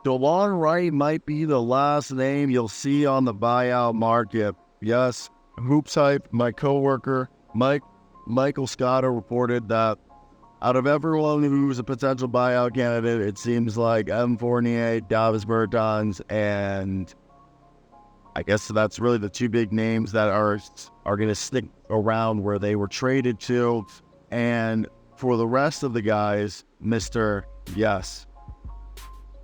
Delon Wright might be the last name you'll see on the buyout market. Yes, HoopsHype, my coworker, Michael Scotto reported that out of everyone who's a potential buyout candidate, it seems like Evan Fournier, Davis Bertans, and I guess that's really the two big names that are going to stick around where they were traded to. And for the rest of the guys,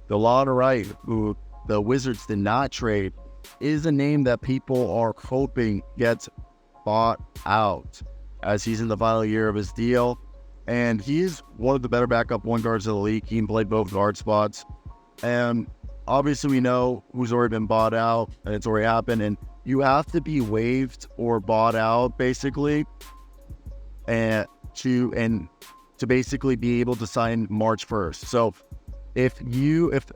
Delon Wright, who the Wizards did not trade, is a name that people are hoping gets bought out as he's in the final year of his deal. And he's one of the better backup point guards in the league. He can play both guard spots. And obviously we know who's already been bought out, and it's already happened. And you have to be waived or bought out, basically, and to basically be able to sign March 1st. So if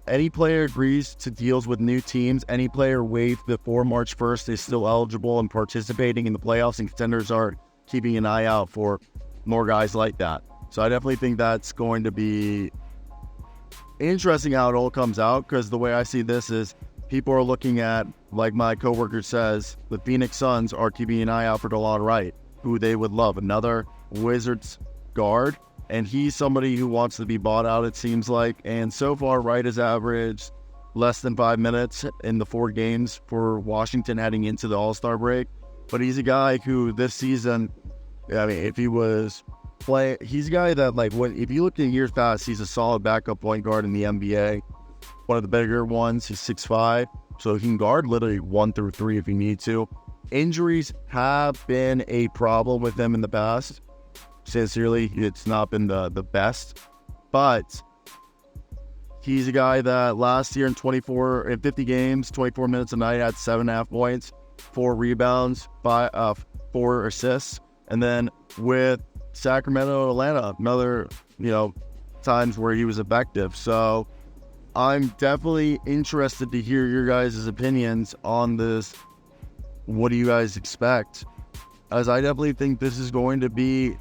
any player agrees to deals with new teams, any player waived before March 1st is still eligible and participating in the playoffs, and contenders are keeping an eye out for more guys like that. So I definitely think that's going to be interesting how it all comes out, because the way I see this is people are looking at, like my coworker says, the Phoenix Suns are keeping an eye out for Delon Wright, who they would love, another Wizards guard, and he's somebody who wants to be bought out, it seems like. And so far, Wright has averaged less than 5 minutes in the 4 games for Washington heading into the All-Star break. But he's a guy who this season, I mean, if he was he's a guy that, like, if you look at years past, he's a solid backup point guard in the NBA. One of the bigger ones. He's 6'5", so he can guard literally 1 through 3 if he need to. Injuries have been a problem with him in the past. Sincerely, it's not been the best, but he's a guy that last year in 50 games, 24 minutes a night, had 7.5 points, 4 rebounds, 4 assists. And then with Sacramento and Atlanta, another, times where he was effective. So I'm definitely interested to hear your guys' opinions on this. What do you guys expect? As I definitely think this is going to be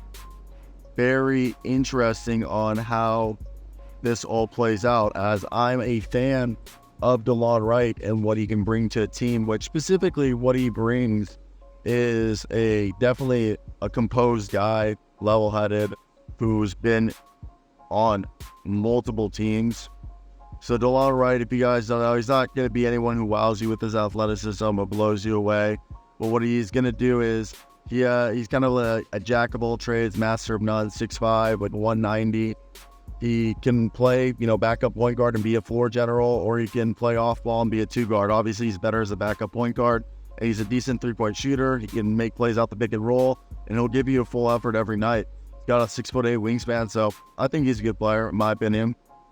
very interesting on how this all plays out, as I'm a fan of Delon Wright and what he can bring to a team, which specifically what he brings is definitely a composed guy, level-headed, who's been on multiple teams. So Delon Wright, if you guys don't know, he's not going to be anyone who wows you with his athleticism or blows you away. But what he's going to do is he's kind of a jack of all trades, master of none, 6'5", with 190. He can play, backup point guard and be a floor general, or he can play off ball and be a 2 guard. Obviously, he's better as a backup point guard. And he's a decent 3-point shooter. He can make plays out the pick and roll, and he'll give you a full effort every night. He's got a 6'8" wingspan, so I think he's a good player, in my opinion.